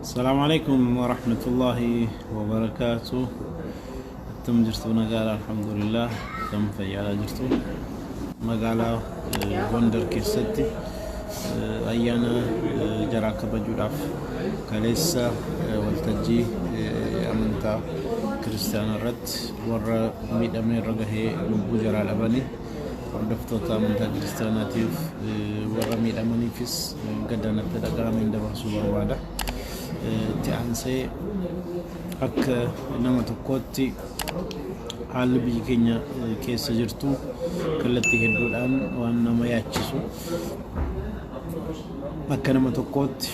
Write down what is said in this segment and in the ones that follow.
السلام عليكم ورحمة الله وبركاته. تم جرتونا قال الحمد لله تم فيالا جرتو مقالا وندر كيستي أيانا جراك بجوداف كاليسا والتجي أمنتا كريستيانا رت ورا ميد أمير رجهي لبو جرا لبني وردفتوتا أمنتا كريستيانا تيف ورا ميد أمني فيس قدنا تدقى من دبر سوبر وادا تعنسي أك نما تقوتي حال بيجينا كيس جرتو كلتي هدول الآن وأنا ما يعجزو أك نما تقوتي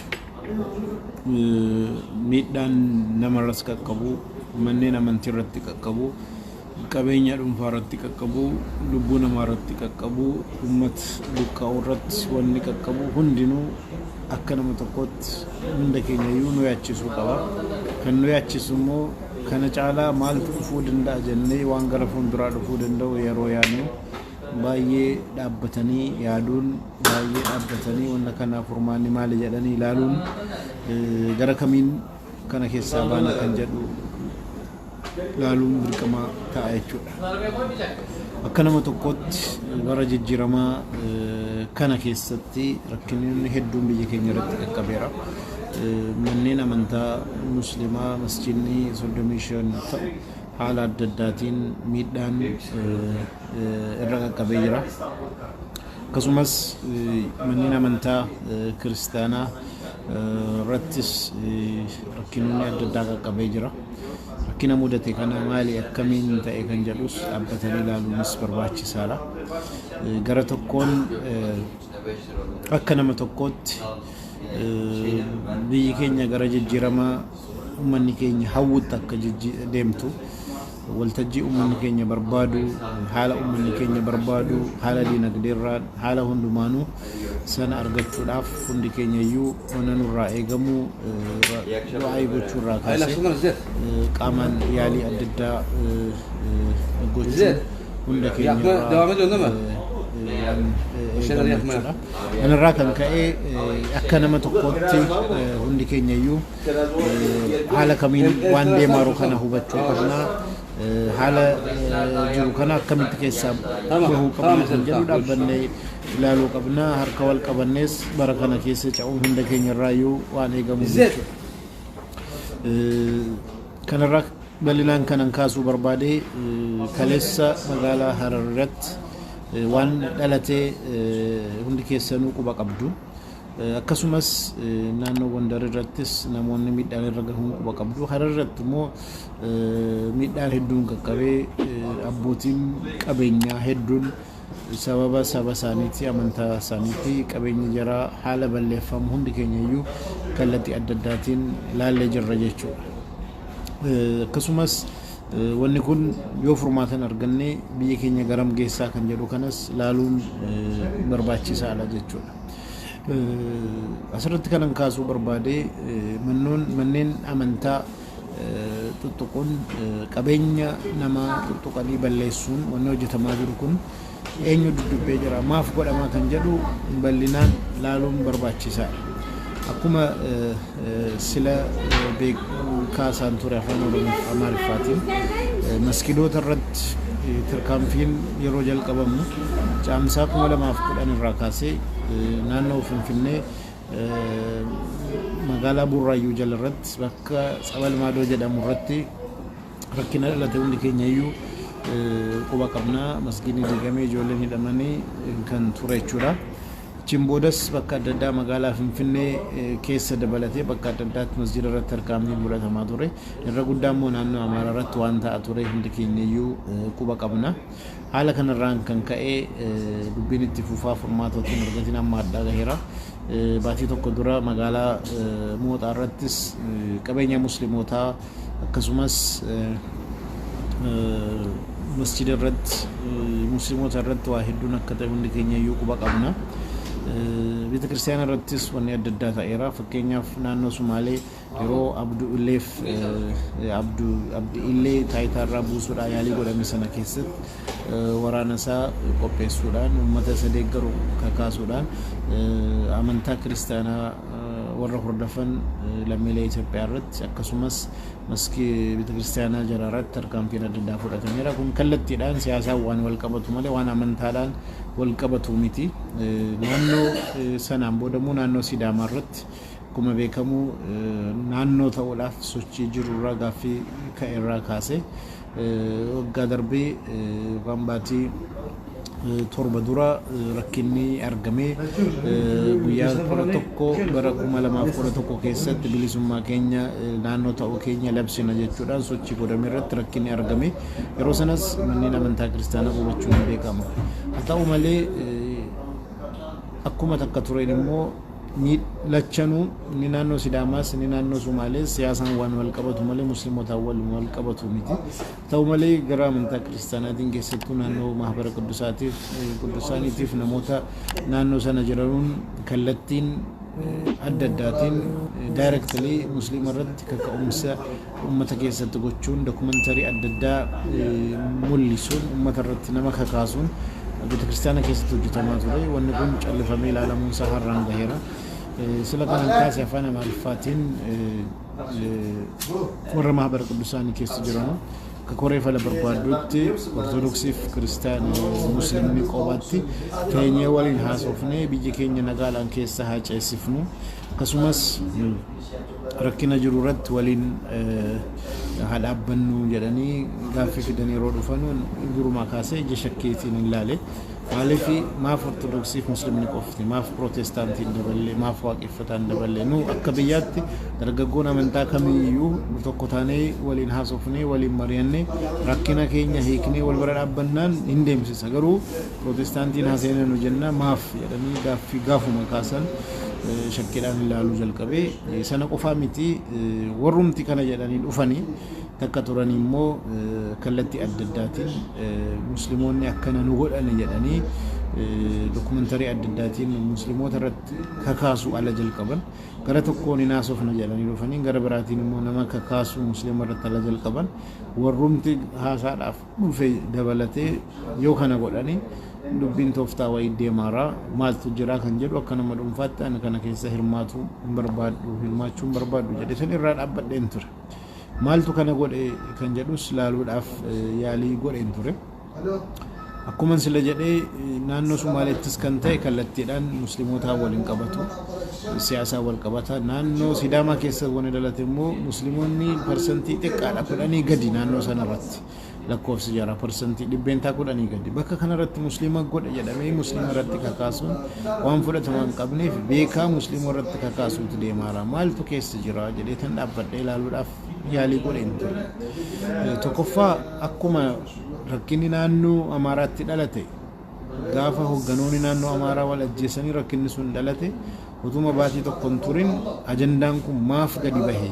ميدان نما رسك كبو مننا من ترتك كبو كبينيا فارتك كبو لبونا مارتك كبو أمت بكاورت ونك كبو هندينو akkana mutaqot hunda keenya yoo nu yaachisu qaba kan nu yaachisu mo kana caala maaltu dhufuu danda'a jennee waan gara fuulduraa dhufuu danda'u yeroo yaanu baay'ee dhaabbatanii yaaduun baay'ee dhaabbatanii wanta kana furmaanni maali jedhanii ilaaluun gara kamiin kana keessaa baana kan jedhu ilaaluun dirqama ta'a jechuudha. akkana mutaqotti bara jijjiiramaa kana keessatti rakkinni hedduun biyya keenya irratti qaqqabeera. Manneen amantaa muslimaa masjidni 35 ta'u haala adda addaatiin miidhaan irra qaqqabee jira. Akkasumas manneen amantaa kiristaanaa irrattis rakkinni adda addaa qaqqabee jira. Rakkina mudate kana maali akkamiin ta'e kan jedhus dhaabbatanii ilaaluunis barbaachisaadha. Gara tokkoon akka nama tokkootti biyyi keenya gara jijjiiramaa uummanni keenya hawwutti akka deemtu waltajjii uummanni keenya barbaadu haala uummanni keenya barbaadu haala dinagdeerraa haala hundumaanuu sana argachuudhaaf hundi keenya iyyuu onanurraa eegamu waa'ee gochuurraa kaasee qaamaan yaalii adda addaa gochuu hunda keenya anarraa kan ka'e akka nama tokkootti hundi keenya iyyuu haala kamiin waan deemaaru kana hubachuu qabna haala jiru kana akkamitti keessaa bahuu qabna kan jedhu dhaabbannee ilaaluu qabna harka wal qabannees bara kana keessa ce'uun hunda keenya irraa iyyuu waan eegamu jechuudha. Kanarraa bal'inaan kanan kaasuu barbaade kaleessa magaalaa Harar irratti waan dhalatee hundi keessanuu quba qabdu. Akkasumas naannoo Gondar irrattis namoonni miidhaan irra gahuun quba qabdu. Harar irratti immoo miidhaan hedduun qaqqabee abbootiin qabeenyaa hedduun sababa saba isaaniitii amantaa isaaniitii qabeenya jaraa haala balleeffamu hundi keenya iyyuu kallattii adda addaatiin ilaallee jirra jechuudha. Akkasumas wanni kun yoo furmaatan arganne biyya keenya garam geessaa kan jedhu kanas ilaaluun barbaachisaadha jechuudha. Asirratti kanan kaasuu barbaade manneen amantaa tuttuquun qabeenya namaa tuttuqanii balleessuun wanni hojjetamaa jiru kun eenyu dubbee jira maaf godhamaa kan jedhu bal'inaan ilaaluun barbaachisaadha. Akkuma sila kaasaan ture afaan Amaariffaatiin maskidoota irratti tarkaanfiin yeroo jalqabamu caamsaa 2010 irraa kaasee naannoo Finfinnee magaalaa Burraayyuu jala irratti bakka Tsabal Maadoo jedhamu irratti rakkina dhalate hundi keenya iyyuu quba qabnaa. Masgidni diigamee ijoolleen hidhamanii kan ture jechuudha. Chimboodas bakka adda addaa magaalaa Finfinnee keessa dabalatee bakka adda addaatti masjida irratti tarkaanfiin fudhatamaa ture. Irra guddaa immoo naannoo Amaaraa irratti waan ta'aa ture hundi keenya iyyuu quba qabna. Haala kanarraan kan ka'e dubbiin itti fufaa furmaatootiin argatiin amma addaa gaheera. Baatii tokko dura magaalaa Mooxaa irrattis qabeenya muslimootaa akkasumas masjida irratti muslimoota irratti waa hedduun akka ta'e hundi keenya iyyuu quba qabna. Beeta Kiristaanaa irrattis wanni adda addaa ta'eera. Fakkeenyaaf naannoo Sumaalee yeroo Abdi illee taayitaarraa buusuudhaan yaalii godhame sana keessatti waraana isaa qopheessuudhaan uummata isa deeggaru kakaasuudhaan amantaa kiristaanaa warra hordofan lammiilee Itoophiyaa irratti akkasumas maskii beetakiristaanaa jara irratti tarkaanfiin adda addaa fudhatameera. Kun kallattiidhaan siyaasaan waan wal qabatu malee waan amantaadhaan wal qabatu miti. Naannoo sanaan boodamuu naannoo Sidaamaa irratti akkuma beekamu naannoo ta'uudhaaf sochii jirurraa gaaffii ka'eerraa kaasee waggaa darbee waan baatii torba dura rakkinni argamee guyyaa 11 bara 2011 keessatti bilisummaa keenya naannoo ta'uu keenya labsina jechuudhaan sochii godhame irratti rakkinni argame. Yeroo sanas manneen amantaa kiristaanaa gubachuun beekama. Haa ta'u malee akkuma takka tureen immoo lachanuu ni naannoo Sidaamaas ni naannoo Somaalees siyaasaan waan wal qabatu malee musliimotaan wal qabatu miti. Ta'u malee gara amantaa kiristaanaatiin keessattuu naannoo mahabara quddusaaniitiif namoota naannoo sana jiranuun kallattiin adda addaatiin directly muslima irratti kaka'umsa ummata keessatti gochuun dokumentari adda addaa mul'isuun ummata irratti nama kakaasuun beetakiristaana keessatti hojjetamaa ture. Wanni kun callifamee ilaalamuun isaa har'aan gaheera. Sila kanan kaasee afaan Amaariffaatiin warra mahabara quddusaanii keessa jiranu akka koree fala barbaadutti ortodoksiif kiristaanii muslimni qobaatti teenyee waliin haasofnee biyya keenya nagaadhaan keessa haa ceesifnu akkasumas rakkina jiru irratti waliin haa dhaabbannu jedhanii gaaffii fidan yeroo dhufanu durumaa kaasee ija shakkiitiin ilaale. Maaliif maaf ortodoksiif muslimni qofti maaf protestaantiin dabalee maaf waaqeffataan dabalee nu akka biyyaatti dargaggoon amantaa kamiyyuu tokko taanee waliin haasofnee waliin mari'annee rakkina keenya hiiknee wal bira dhaabbannaan hin deemsisa. Garuu protestaantiin haaseenanu jenna maaf jedhanii gaaffii gaafuma kaasan shakkiidhaan ilaaluu jalqabee sana qofaa miti warrumti kana jedhanii dhufanii takka turan immoo kallattii adda addaatiin muslimoonni akkana nu godhan jedhanii dokumentari adda addaatiin muslimoota irratti kakaasu ala jalqaban. Gara tokkoon hin haasofna jedhanii dhufanii gara biraatiin immoo nama kakaasu muslima irratti ala jalqaban. Warrumti haasaadhaaf dhufe dabalatee yoo kana godhanii dubbiin tooftaa wayii deemaara maaltu jira kan jedhu akka nama dhuunfaatti ani kana keessa hirmaachuu hin barbaadu jedhe san irraa dhaabbadheen ture. Maaltu kana godhe kan jedhus laaluudhaaf yaalii godheen ture. Akkuma sila jedhee naannoo Somaaleettis kan ta'e kallattiidhaan musliimotaa waliin qabatu siyaasaa wal qabata. Naannoo Sidaamaa keessa wani dhalate immoo musliimoonni parsantii xiqqaadha 10 gadi naannoo sanarratti lakkoofsi jara parsantii 10 gadi bakka kanarratti muslima godha jedhamee muslima irratti kakaasuun waan fudhatama hin qabneef beekaa muslima irratti kakaasuutu deemaara. Maaltu keessa jira jedhee tan dhaabbadhee ilaaluudhaaf yaalii godheen ture. Tokkoffaa akkuma rakkinni naannoo Amaaraatti dhalate gaafa hogganoonni naannoo Amaaraa wal ajjeesanii rakkinni sun dhalate utuma baatii tokkoon turin ajandaan kun maaf gadi bahee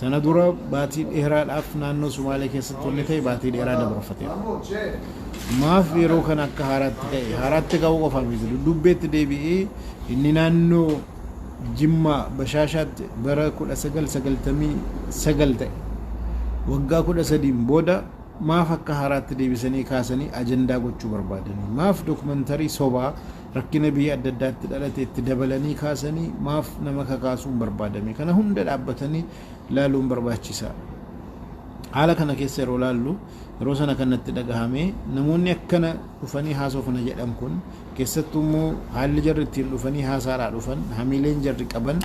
sana dura baatii dheeraadhaaf naannoo Somaalee keessatti wanni ta'e baatii dheeraa dabarfateera. Maaf yeroo kana akka haaraatti ka'uu qofa miti dubbeetti deebi'ee inni naannoo Jimmaa Bashaashaatti bara 1999 ta'e waggaa 13 booda maaf akka haaraatti deebisanii kaasanii ajandaa gochuu barbaadanii maaf dokumentari sobaa rakkina biyya adda addaatti dhalate itti dabalanii kaasanii maaf nama kakaasuun barbaadame. Kana hunda dhaabbatanii laaluun barbaachisaa. Haala kana keessa yeroo laallu yeroo sana kanatti dhagahame namoonni akkana dhufanii haasofna jedhan kun keessattuu immoo haalli jarri ittiin dhufanii haasaadhaa dhufan hamiileen jarri qaban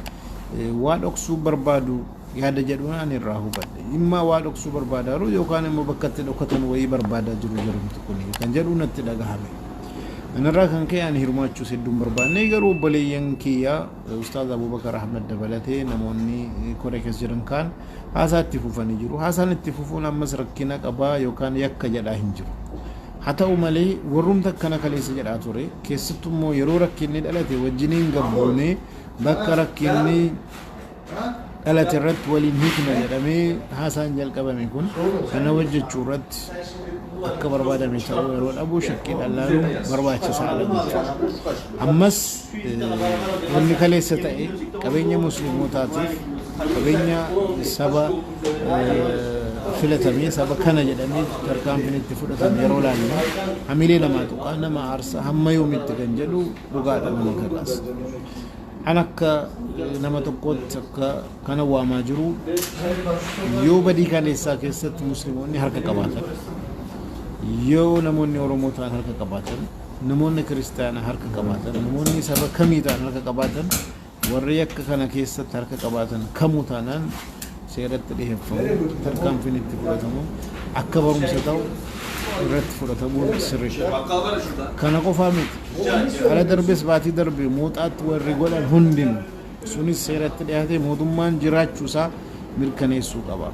waa dhoksuu barbaadu yaada jedhuun ani irraa hubadhe. Dhimma waa dhoksuu barbaadaa yookaan immoo bakka itti dhokatan wayii barbaadaa jiru jedhamtu kun kan jedhu natti dhagahame. Anarraa kan ka'e ani hirmaachuu hedduun barbaanne garuu obboleeyyan kiyyaa Ustaaz Abubakar Ahmed dabalatee namoonni koree keessa jiran kaan haasaa itti fufanii jiru. Haasaan itti fufuun ammas rakkina qabaa yookaan yakka jedhaa hin jiru. Haa ta'u malee warrumta akkana kaleessa jedhaa ture keessattuu immoo yeroo rakkinni dhalate wajjiniin gabboonee bakka rakkinni dhalate irratti waliin hiikna jedhamee haasaan jalqabame kun kana hojjechuu irratti akka barbaadame ta'uu yeroo dhabuu shakkii dhallaaluun barbaachisaadha jechuudha. Ammas wanni kaleessa ta'e qabeenya musliimotaatiif qabeenya saba filatamee saba kana jedhamee tarkaanfiin itti fudhatame yeroo laallu hamilee namaa tuqaa nama aarsa hamma yoomitti kan jedhu dhugaadha nama kakaasa. أنا نما تقول كان وما جرو يو بدي كان لسه كيست مسلمون هرك كباتن يو نموني أوروموتان هرك كباتن نموني كريستيان هرك كباتن نموني سبب كميتان هرك كباتن وريك كان كيست هرك كباتن كموتانان سيرت ليه فهم تركم في نتفقاتهم أكبر مسداو رت فرتبون سرش كان قفامت على دربس باتي دربي موتات والرجال الهندين سوني سيرت ليه مودمان جرات شوسا مركني سوقابا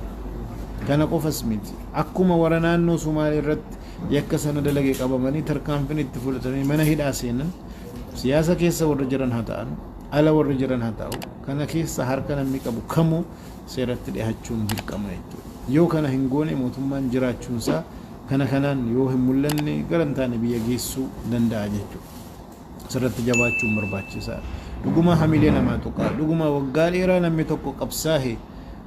كان قفسمت أكما ورنان نو سومالي رت يكسن دلقي قبا مني تركم في نتفقاتهم من هيدا سينن سياسة كيسة ورجران هتان على ورجران هتاو كان كيسة هركنا ميكابو كمو seeratti dhiyachuun dirqama jechuudha yoo kana hin goone mootummaan jiraachuun isaa kana kanaan yoo hin mul'anne garantaan biyya geessuu danda'a jechuudha sirratti jabaachuun barbaachisaadha dhuguma hamilee namaa tuqaa dhuguma waggaa dheeraa namni tokko qabsaa'ee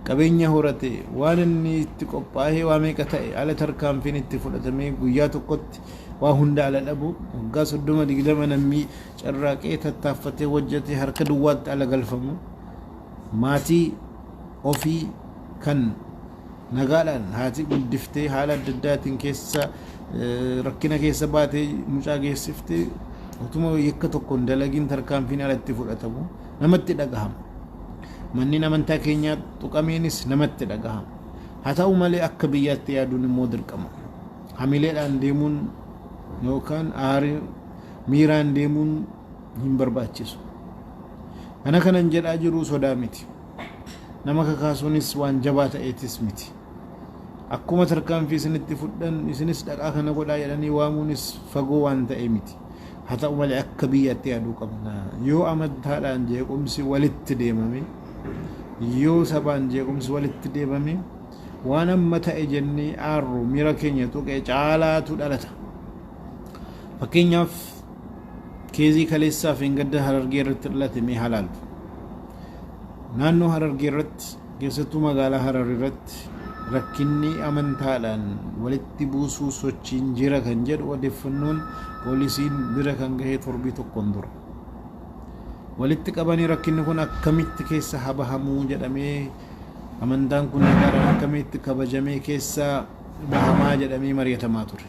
qabeenya horate waan inni itti qophaa'ee waa meeqa ta'e ala tarkaanfiin itti fudhatamee guyyaa tokkotti waa hunda ala dhabu waggaa 30 namni carraaqee tattaaffatee hojjetee harka duwwaatti ala galfamu maatii ofii kan nagaadhaan haati guddiftee haala adda addaatiin keessa rakkina keessa baatee mucaa geessiftee utuma yakka tokkoon dalagiin tarkaanfiin alatti fudhatamu namatti dhagahama manni amantaa keenyaa tuqameenis namatti dhagahama haa ta'u malee akka biyyaatti yaaduun immoo dirqama hamileedhaan deemuun yookaan aarii miiraan deemuun hin barbaachisu kana kanan jedhaa jiru sodaa miti nama kakaasuunis waan jabaa ta'eetis miti akkuma tarkaanfii isinitti fudhan isinis dhaqaa kana godhaa jedhanii waamuunis fagoo waan ta'e miti haa ta'u malee akka biyyaatti yaaduu qabna yoo amantaadhaan jeequmsi walitti deemame yoo sabaan jeequmsi walitti deemame waan amma ta'e jennee aarru miira keenya tuqee caalaatu dhalata fakkeenyaaf keezii kaleessaaf hin gadda Harargee irratti dhalate mee halaaltu naannoo Harargee irratti keessattuu magaalaa Harar irratti rakkinni amantaadhaan walitti buusuu sochiin jira kan jedhu odeeffannoon poolisiin bira kan gahee torbii tokkoon dura walitti qabanii rakkinni kun akkamitti keessa habahamuu jedhamee amantaan kun nagaadhaan akkamitti kabajamee keessa bahamaa jedhamee mari'atamaa ture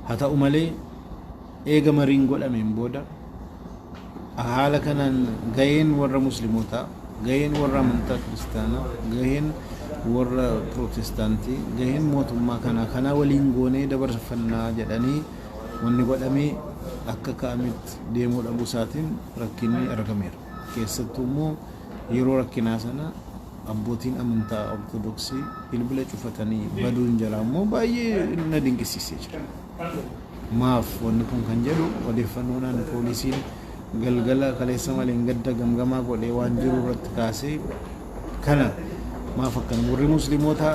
haa ta'u malee eega mariin godhameen booda haala kanaan gaheen warra musliimotaa gaheen warra amantaa kiristaanaa gaheen warra protestaantii gaheen mootummaa kana waliin goonee dabarfannaa jedhanii wanni godhamee akka ka'ametti deemuu dhabuu isaatiin rakkinni argameera keessattuu immoo yeroo rakkinaa sana abbootiin amantaa ortodoksii bilbila cufatanii baduun jala immoo baay'ee na dinqisiisee jira maaf wanni kun kan jedhu odeeffannoodhaan poolisiin galgala kaleessa malee gadda gamgamaa godhee waan jiru irratti kaasee kana maaf akkan warri musliimotaa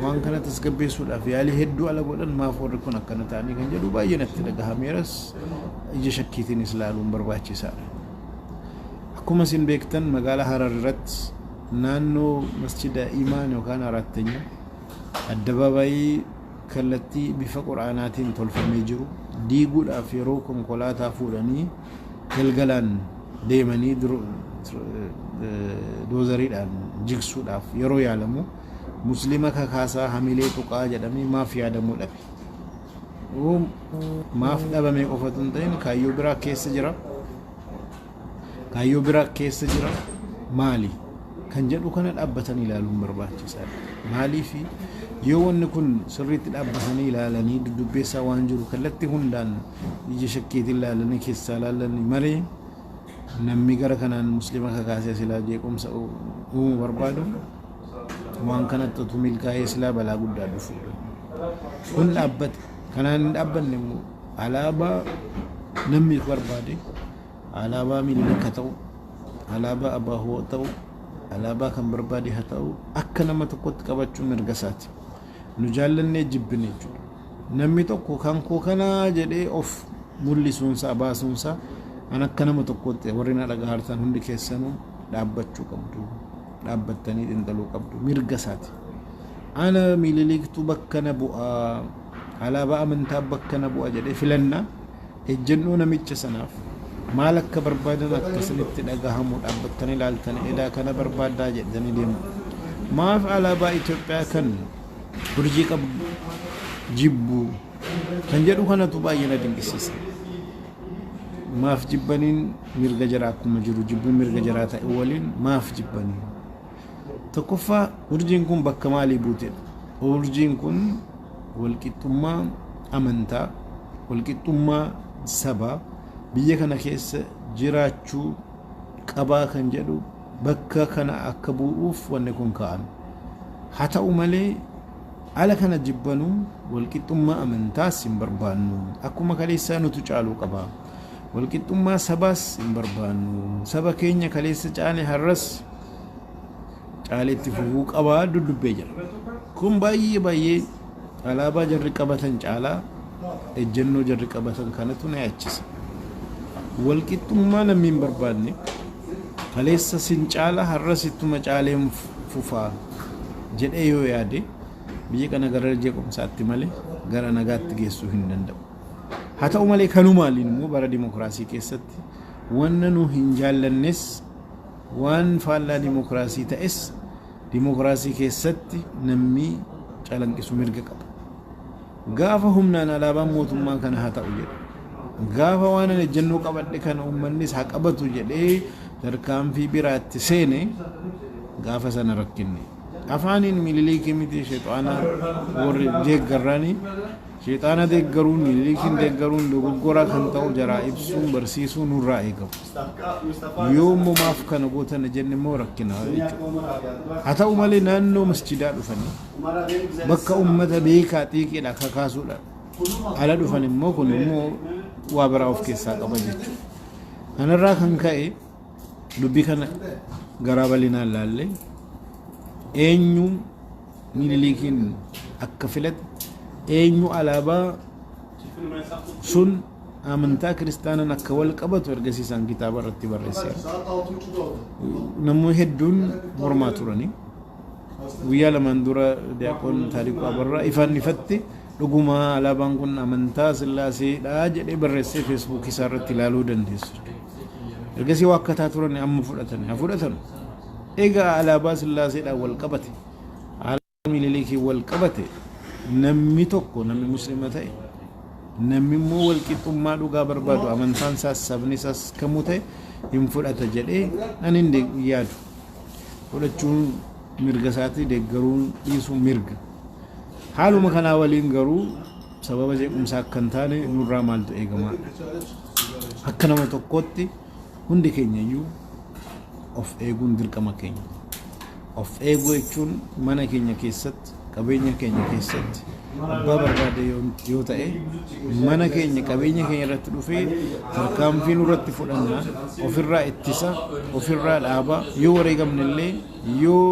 waan kana tasgabbeessuudhaaf yaalii hedduu ala godhan maaf warri kun akkana ta'anii kan jedhu baay'ee natti dhagahameeras ija shakkiitiin ilaaluun barbaachisaadha akkuma isin beektan magaalaa Harar irratti naannoo masjida Imaan yookaan Araatanya addabaabayii kallattii bifa quraanaatiin tolfamee jiru diiguudhaaf yeroo konkolaataa fuudhanii galgalaan deemanii doozariidhaan jigsuudhaaf yeroo yaalamu muslima kakaasaa hamilee tuqaa jedhamee maaf yaadamuu dhabe maaf dhabamee qofatu hin ta'in kaayyoo biraa keessa jira maali kan jedhu kana dhaabbatanii ilaaluun barbaachisaadha maaliifi yoo wanni kun sirriitti dhaabbatanii ilaalanii dudubbeessaa waan jiru kallattii hundaan ija shakkiitiin ilaalanii keessaa ilaalanii malee namni gara kanaan muslima kakaasee silaa jeequmsa uumuu barbaadu waan kanatti utuu milkaa'ee silaa balaa guddaa dhufu kun dhaabbate kanaan hin dhaabbanne immoo alaabaa namni barbaade alaabaa Minilik ta'u alaabaa Abaahoo ta'u alaabaa kan barbaade haa ta'u akka nama tokkotti qabachuun mirga isaati nu jaallannee jibbine jechuudha namni tokko kan koo kanaa jedhee of mul'isuunsa baasuunsa an akka nama tokkotti warri na dhagahartan hundi keessanuu dhaabbachuu qabdu dhaabbattanii xiinxaluu qabdu mirga isaati ana Miniliktu bakka na bu'aa alaabaa amantaa bakka na bu'a jedhee filannaa ejjennoo namicha sanaaf مالك بربادنا كسنت دغهم دبتني لالتني اذا كان بربادا جدني ديم ما فعل با اثيوبيا كان برجي قب جيبو كنجدو كنا تباينا دنگسيس ما في جبنين ميرغا جراكم مجرو جيبو ميرغا جراتا اولين ما في جبنين تكفى ورجينكم بكمالي بوتين ورجينكم والكتما امنتا والكتما سبا biyya kana keessa jiraachuu qabaa kan jedhu bakka kana akka bu'uuf wanne kun ka'an haa ta'u malee ala kana jibbanu walqixxummaa amantaas hin barbaannu akkuma kaleessaa nutu caaluu qaba walqixxummaa sabaas hin barbaannu saba keenya kaleessa caale har'as caaleetti fufuu qabaa dudubbee jira kun baay'ee alaabaa jarri qabatan caalaa ejjennoo jarri qabatan kanatu na yaachisa والكتما نمين بربادني خليسا سنجالة هرسيتما جالهم فوفا جد ايو يادي بيجي كنا غرر جيكم ساتي مالي غرر نغات تجيسو هندندو حتى مالي كانوا مالين مو برا ديمقراسي كيستي واننو هنجال النس وان فالا ديمقراسي تأس ديمقراسي كيستي نمي جالن كيسو مرغة قب غافهم نانا لابا موتما كان حتى أولي gaafa waan ani jennuu qabadhe kan ummannis haa qabatu jedhee tarkaanfii biraatti seene gaafa sana rakkinne afaaniin mililikii miti sheexaana warri deeggarrani sheexaana deeggaruun mililikiin deeggaruun dogoggora kan ta'u jaraa ibsuun barsiisuun nurraa eegamu yoommoo maaf kana gootana jenne immoo rakkina haa ta'u malee naannoo masjidaa dhufanii bakka ummata beekaa xiiqiidha kakaasuudha ala dhufan immoo kun immoo waa biraa of keessaa qaba jechuudha. Kanarraa kan ka'e dubbii kana garaa bal'inaan laalle eenyu mililikiin akka filate eenyu alaabaa sun amantaa kiristaanaan akka wal qabatu ergasiisaan kitaaba irratti barreesseera. Namoonni hedduun mormaa turanii guyyaa lamaan dura diyaaqoon taariikuu abarraa ifaan ifatti dhuguma alaabaan kun amantaa Sillaaseedha jedhee barreessee Facebook isaa irratti ilaaluu dandeessu. Ergasii wakkataa turan amma fudhatan. Egaa alaabaa Sillaaseedhaan wal qabate alaabaa mililikii wal qabate namni tokko namni muslima ta'e namni immoo wal qixxummaa dhugaa barbaadu amantaan isaas sabni isaas kamuu ta'e hin fudhata jedhee ani hin yaadu. Fudhachuun mirga isaati deeggaruun dhiisuun mirga. haaluma kanaa waliin garuu sababa jeequmsaa akka hin taane nurraa maaltu eegama akka nama tokkootti hundi keenya iyyuu of eeguun dirqama keenya of eeguu jechuun mana keenya keessatti qabeenya keenya keessatti abbaa barbaade yoo ta'e mana keenya qabeenya keenya irratti dhufee tarkaanfii nurratti fudhannaa ofirraa ittisa ofirraa dhaabaa yoo wareegamnellee yoo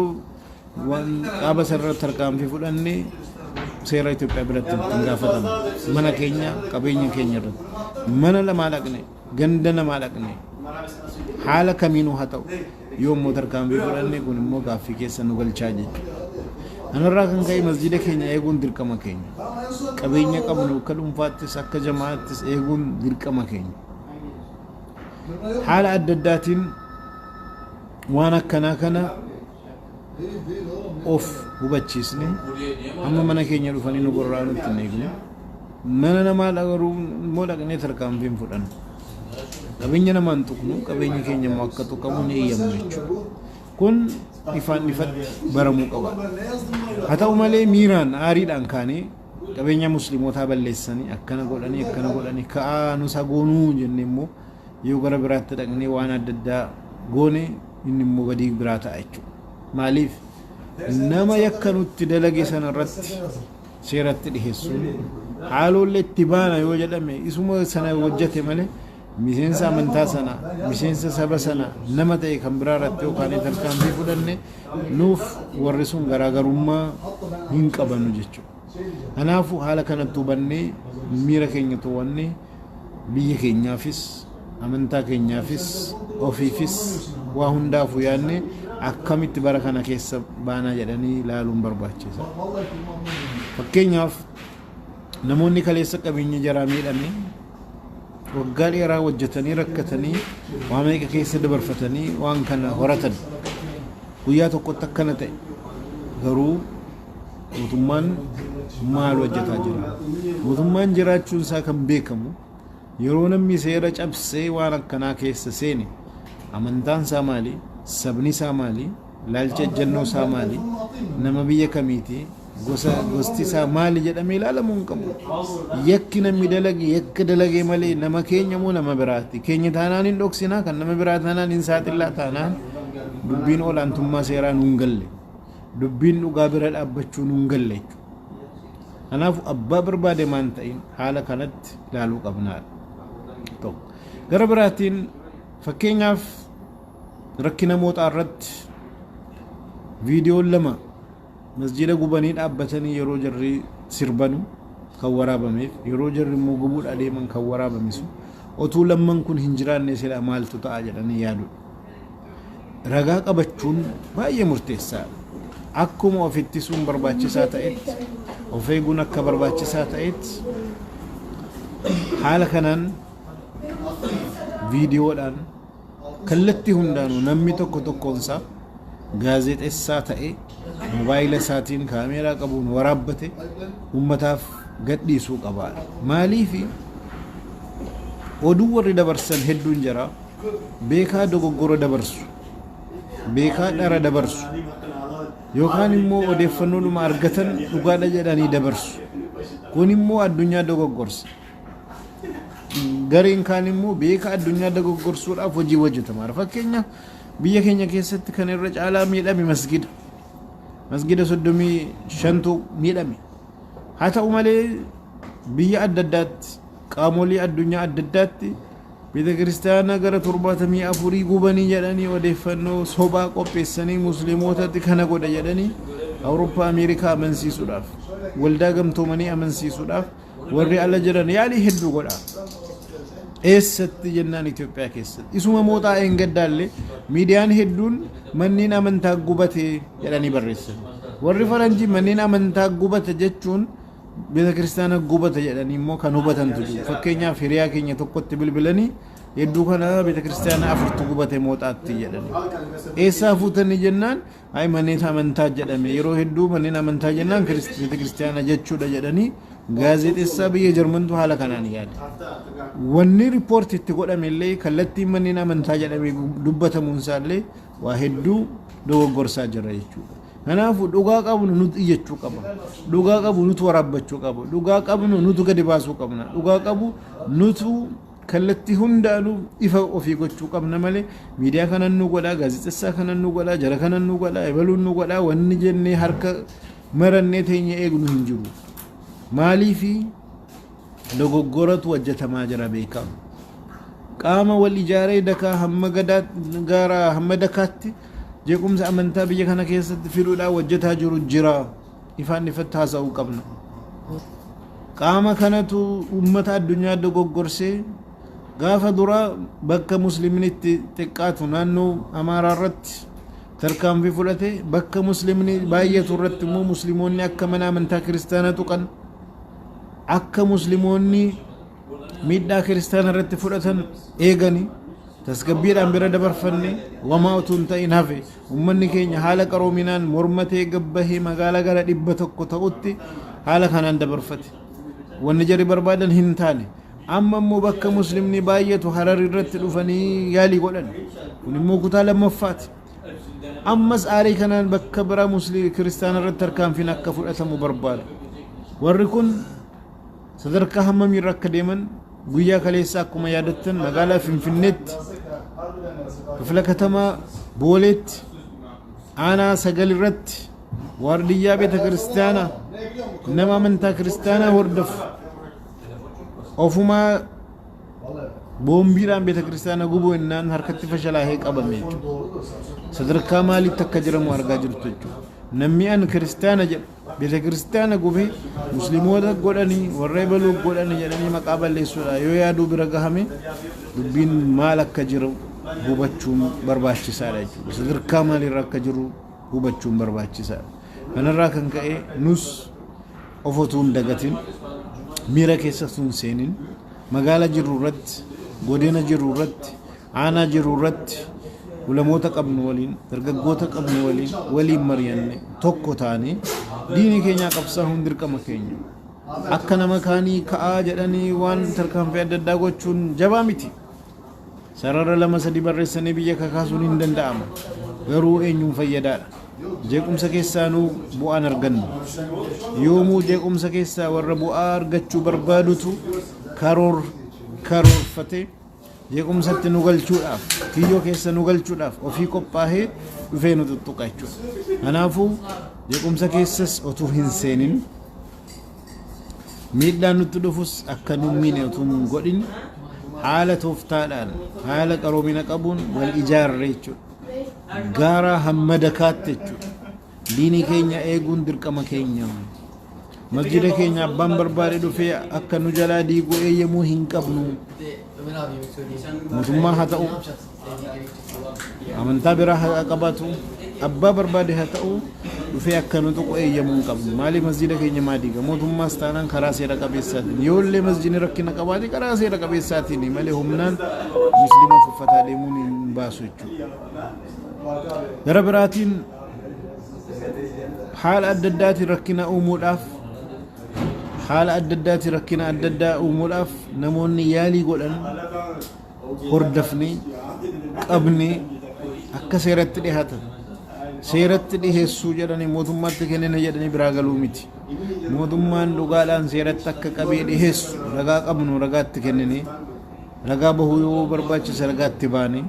waan dhaaba sarara tarkaanfii fudhannee seera Itoophiyaa biratti gaafatamu mana keenya qabeenya keenya irratti mana lamaa dhaqne ganda namaa dhaqne haala kamiinuu haa ta'u yoo immoo tarkaanfii fudhanne kun immoo gaaffii keessa nu galchaa jechuudha. Anarraa kan ka'e masjida keenya eeguun dirqama keenya qabeenya qabnu akka dhuunfaattis akka jamaattis eeguun dirqama keenya haala adda addaatiin waan akkanaa kana of hubachiisne amma mana keenya dhufanii nu gorraa nutti hin eegnu mana namaa dhaqaruu immoo dhaqnee tarkaanfiin fudhannu qabeenya namaa hin tuqnu qabeenya keenya immoo akka tuqamu ni eeyyamnu jechuudha kun ifaan ifatti baramuu qaba haa ta'u malee miiraan aariidhaan kaanee qabeenya muslimootaa balleessanii akkana godhanii ka'aa nu sagoonuu jenne immoo yoo gara biraatti dhaqnee waan adda addaa goone inni immoo badii biraa ta'a jechuudha maaliif nama yakka nutti dalage sana irratti seeratti dhiheessuun haalollee itti baana yoo jedhame isuma sana hojjete malee miseensa amantaa sana miseensa saba sana nama ta'e kan biraa irratti yookaan tarkaanfii fudhanne nuuf warri sun garaagarummaa hin qabannu jechuudha. Kanaafuu haala kanatti hubannee miira keenya to'annee biyya keenyaafis amantaa keenyaafis ofiifis waa hundaafuu yaadne akkamitti bara kana keessa baanaa jedhanii ilaaluun barbaachisa. Fakkeenyaaf namoonni kaleessa qabeenya jaraa miidhame waggaa dheeraa hojjetanii rakkatanii waan meeqa keessa dabarfatanii waan kana horatan guyyaa tokkotti akkana ta'e garuu mootummaan maal hojjetaa jira mootummaan jiraachuun isaa kan beekamu yeroo namni seera cabsee waan akkanaa keessa seene amantaan isaa maali sabni isaa maali laalcha ejjennoo isaa maali nama biyya kamiiti gosti isaa maali jedhamee ilaalamuu hin qabu yakki namni dalage yakka dalagee malee nama keenya moo nama biraati keenya taanaan hin dhoksinaa kan nama biraa taanaan hin saaxillaa taanaan dubbiin olaantummaa seeraa nuun galle dubbiin dhugaa bira dhaabbachuu nuun galle kanaaf abbaa barbaade maan ta'in haala kanatti ilaaluu qabnaadha gara biraatiin fakkeenyaaf rakkina mootaa irratti viidiyoon lama masjida gubanii dhaabbatanii yeroo jarri sirbanu kan waraabameef yeroo jarri immoo gubuudha deeman kan waraabamisu otuu lamman kun hin jiraanne sila maaltu ta'a jedhanii yaadu ragaa qabachuun baay'ee murteessaadha akkuma of ittisuun barbaachisaa ta'etti of eeguun akka barbaachisaa ta'etti haala kanaan viidiyoodhaan kallattii hundaanuu namni tokko tokkoonsaa gaazexeessaa ta'e mobaayila isaatiin kaameeraa qabuun waraabbate ummataaf gadhiisuu qaba maaliif oduu warri dabarsan hedduun jira beekaa dogoggora dabarsu beekaa dhara dabarsu yookaan immoo odeeffannoodhuma argatan dhugaadha jedhanii dabarsu kun immoo addunyaa dogoggorsa gareen kaan immoo beekaa addunyaa dogoggorsuudhaaf hojii hojjetama fakkeenyaaf biyya keenya keessatti kan irra caalaa miidhame masgida 35 miidhame haa ta'u malee biyya adda addaatti qaamolee addunyaa adda addaatti beeta kiristaanaa gara 74 gubanii jedhanii odeeffannoo sobaa qopheessanii musliimootatti kana godha jedhanii awurooppaa ameerikaa amansiisuudhaaf waldaa gamtoomanii amansiisuudhaaf warri ala jiran yaalii hedduu godha eessatti jennaan Itoophiyaa keessatti isuma mootaa eengadalle miidiyaan hedduun manneen amantaa gubate jedhanii barreessan warri faranjii manneen amantaa gubate jechuun beeta kiristaana gubate jedhanii immoo kan hubatantu jiru fakkeenyaaf hiriyaa keenya tokkotti bilbilanii hedduu kana beeta kiristaana afurtu gubate mootaatti jedhanii eessaa fuutanii jennaan ay manneen amantaa jedhame yeroo hedduu manneen amantaa jennaan beeta kiristaana jechuudha jedhanii gaazexeessaa biyya Jarmantu haala kanaan yaade wanni riipoortii itti godhame illee kallattiin manneen amantaa jedhame dubbatamuun isaallee waa hedduu dogoggorsaa jira jechuudha kanaafuu dhugaa qabnu nuti iyyachuu qaba dhugaa qabu nuti waraabbachuu qaba dhugaa qabnu nuti gadi baasuu qabna dhugaa qabu nuti kallattii hundaanuu ifa ofii gochuu qabna malee miidiyaa kanan nu godhaa gaazexeessaa kanan nu godhaa jara kanan nu godhaa ebaluun nu godhaa wanni jennee harka marannee teenya eegnu hin jiru maaliifi dogoggoratu hojjetamaa jira beekamu qaama wal ijaaree dakaa hamma gaara hamma dakaatti jeequmsa amantaa biyya kana keessatti fiduudhaan hojjetaa jiru jira ifaan ifatti haasa'uu qabna qaama kanatu ummata addunyaa dogoggorsee gaafa dura bakka musliimni itti xiqqaatu naannoo amaaraa irratti tarkaanfii fudhate bakka musliimni baay'atu irratti immoo musliimoonni akka mana amantaa kiristaanaa tuqan akka musliimoonni miidhaa kiristaana irratti fudhatan eegani tasgabbiidhaan bira dabarfanne wamaa utuu hin ta'in hafe ummanni keenya haala qaroominaan mormatee gabbahee magaalaa gara 100 ta'utti haala kanaan dabarfate wanni jarri barbaadan hin taane amma immoo bakka muslimni baay'atu harar irratti dhufanii yaalii godhan kun immoo kutaa lammaffaati ammas aarii kanaan bakka biraa musliim kiristaana irratti tarkaanfiin akka fudhatamu barbaada warri kun sadarkaa hammamii irra akka deeman guyyaa kaleessa akkuma yaadattan magaalaa Finfinneetti kifla katamaa Booleetti aanaa 9 irratti waardiyyaa beeta kiristaanaa nama amantaa kiristaanaa hordofu ofumaa boombiidhaan beeta kiristaanaa gubuu innaan harkatti fashalaahee qabame sadarkaa maalitti akka jiramu argaa jirtu jechuudha namni an kiristaana jedhu beeta kiristaana gubee musliimoota godhanii warra ebaluu godhanii jedhanii maqaa balleessuudha yoo yaaduu bira gahame dubbiin maal akka jiru hubachuun barbaachisaadha jechuudha sadarkaa maalirra akka jiru hubachuun barbaachisaadha kanarraa kan ka'e nus ofotuun dagatin miira keessa sun seenin magaala jirru irratti godina jirru irratti aanaa jirru irratti ulamoota qabnu waliin dargaggoota qabnu waliin mari'anne tokko taane diinii keenya qabsaa'uun dirqama keenya akka nama kaanii ka'aa jedhanii waan tarkaanfii adda addaa gochuun jabaa miti sarara lama sadi barreessanii biyya kakaasuun hin danda'amu garuu eenyuun fayyadaadha jeequmsa keessaanuu bu'aan argannu yoomuu jeequmsa keessaa warra bu'aa argachuu barbaadutu karoorfate jeequmsatti nu galchuudhaaf kiyyoo keessa nu galchuudhaaf ofii qophaahee dhufee nu tuttuqa jechuudha kanaafuu jeequmsa keessas otuu hin seenin miidhaan nutti dhufus akka nu miine otuu hin godhin haala tooftaadhaan haala qaroomina qabuun wal ijaarre jechuudha gaara hamma dakaatti jechuudha diinii keenya eeguun dirqama keenya masjida keenya abbaan barbaade dhufee akka nu jalaa diiguu eeyyamuu hin qabnu mootummaa haa ta'u amantaa biraa haa qabaatu abbaa barbaade haa ta'u dhufee akka nu tuqu eeyyamuu hin qabnu maali masjida keenya maa diiga mootummaas taanaan karaa seera qabeessaatiin yoollee masjidni rakkina qabaate karaa seera qabeessaatiin malee humnaan musliima uffataa deemuun hin baasu jechuudha gara biraatiin haala adda addaatiin rakkina uumuudhaaf namoonni yaalii godhan hordofne qabne akka seeratti dhihaatan seeratti dhiheessuu jedhanii mootummaatti kennina jedhanii biraa galuu miti mootummaan dhugaadhaan seeratti akka qabee dhiheessu ragaa qabnu ragaatti kennine ragaa bahuu yoo barbaachisa ragaatti baane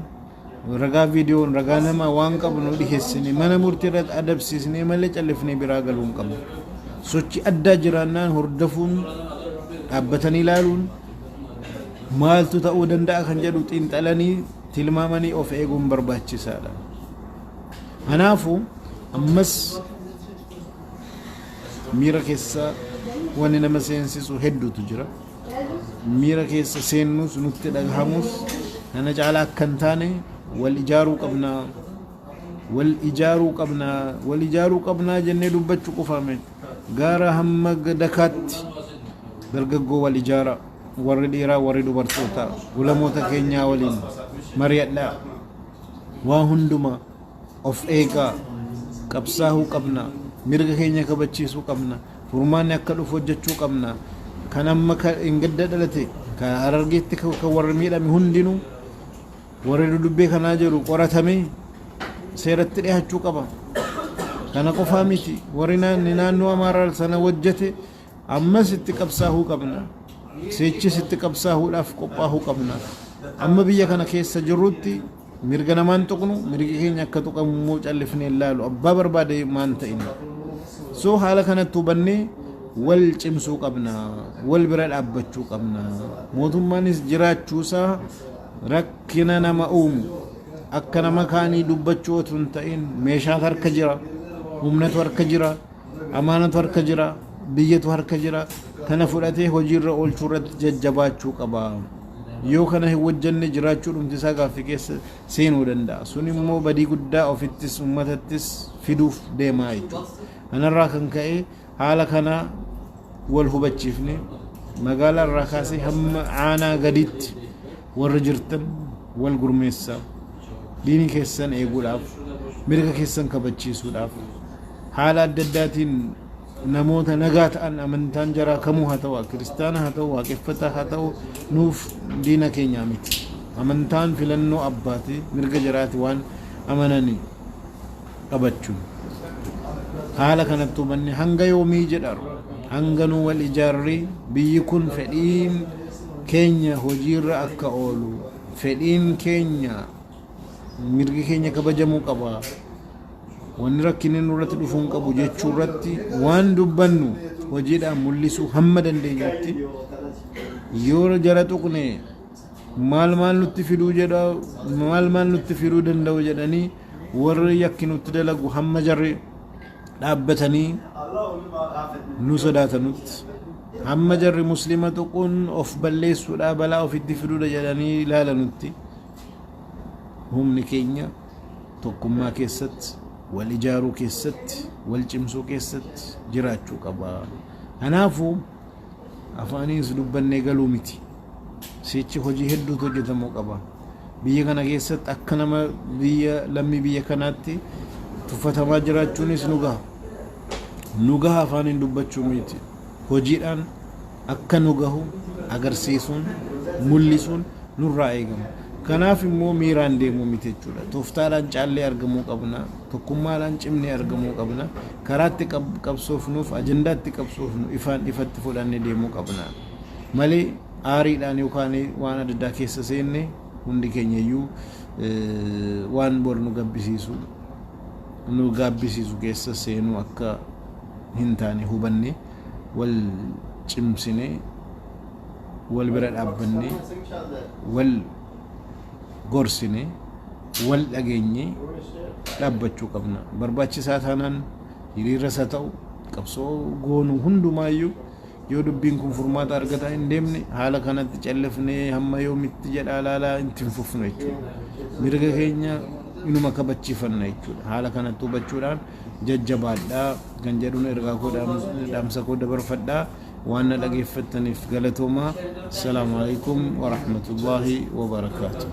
ragaa viidiyoon ragaa nama waan qabnu dhiheessine mana murtii irratti adabsiisnee malee callifnee biraa galuu hin qabnu sochi addaa jiraannaan hordofuun dhaabbatanii ilaaluun maaltu ta'uu danda'a kan jedhu xiinxalanii tilmaamanii of eeguun barbaachisaadha kanaafuu ammas miira keessa wanni nama seensisu hedduutu jira miira keessa seennuus nutti dhagahamus kana caalaa akka hin taane wal ijaaruu qabnaa jennee dubbachuu qofaame gaara hamma dakaatti dargaggoo wal ijaara warri dhiiraa warri dubartootaa ulamoota keenyaa waliin mari'adhaa waa hundumaa of eegaa qabsaahuu qabna mirga keenya kabachiisuu qabna furmaanni akka dhufu hojjechuu qabna kan amma hin gadda dhalate kan Harargeetti kan warri miidhame hundinuu warri dubbee kanaa jiru qoratamee seeratti dhiyaachuu qaba kana qofaa miti warri naannoo Amaaraa sana hojjete ammas itti qabsaahuu qabna seechis itti qabsaahuudhaaf qophaahuu qabna amma biyya kana keessa jirrutti mirga namaan tuqnu mirgi keenya akka tuqamu callifnee ilaalu abbaa barbaade maan ta'in soo haala kanatti hubannee wal cimsuu qabna wal bira dhaabbachuu qabna mootummaanis jiraachuusaa rakkina nama uumu akka nama kaanii dubbachuu otoo hin ta'in meeshaatu harka jira humnatu harka jira amaanatu harka jira biyyatu harka jira kana fudhatee hojiirra oolchuu irratti jajjabaachuu qaba yoo kana hin hojjenne jiraachuu dhumti isaa gaaffii keessa seenuu danda'a sun immoo badii guddaa ofittis ummatattis fiduuf deemaa jechuudha kanarraa kan ka'e haala kana wal hubachiifne magaalaa irraa kaasee hamma aanaa gaditti warra jirtan wal gurmeessaa diinii keessan eeguudhaaf mirga keessan kabachiisuudhaaf haala adda addaatiin namoota nagaa ta'an amantaan jaraa kamuu haa ta'u kiristaana haa ta'u waaqeffataa haa ta'u nuuf diina keenyaa miti amantaan filannoo abbaati mirga jaraati waan amananii qabachuun haala kanatti hubanne hanga yoomii jedharu hanga nu wal ijaarree biyyi kun fedhiin keenya hojiirra akka oolu fedhiin keenya mirgi keenya kabajamuu qaba wanni rakkinni nurratti dhufuun qabu jechuu irratti waan dubbannu hojiidhaan mul'isuu hamma dandeenyutti yoo jara tuqne maal nutti fiduu danda'u jedhanii warri yakki nutti dalagu hamma jarri dhaabbatanii nu sodaatanutti hamma jarri muslima tuquun of balleessuudha balaa ofitti fiduudha jedhanii ilaalanutti humni keenya tokkummaa keessatti wal ijaaruu keessatti wal cimsuu keessatti jiraachuu qaba kanaafuu afaaniis dubbannee galuu miti sichi hojii hedduutu hojjetamuu qaba biyya kana keessatti akka nama biyya lammii biyya kanaatti tuffatamaa jiraachuunis nugaa afaaniin dubbachuu miti hojiidhaan akka nugahu agarsiisuun mul'isuun nurraa eegama kanaaf immoo miiraan deemuu miti jechuudha tooftaadhaan caallee argamuu qabna tokkummaadhaan cimnee argamuu qabna karaatti qabsoofnuuf ajandaatti qabsoofnu ifatti fudhannee deemuu qabna malee aariidhaan yookaan waan adda addaa keessa seenne hundi keenya iyyuu waan bor nu gabbisiisu keessa seenuu akka hin taane hubanne wal cimsine wal bira dhaabbanne wal gorsine wal dhageenye dhaabbachuu qabna barbaachisaa taanaan hiriirras haa ta'u qabsoo goonuu hundumaayyuu yoo dubbiin kun furmaata argata hin deemne haala kanatti callafnee hamma yoomitti jedhaa laalaa ittiin fufnu jechuudha mirga keenya inuma kabachiifanna jechuudha haala kanatti hubachuudhaan jajjabaadhaa kan jedhuun ergaa koo dhaamsa koo dabarfadhaa waan na dhageeffattaniif galatoomaa assalaamu alaykum wa rahmatullaahi wa barakaatuh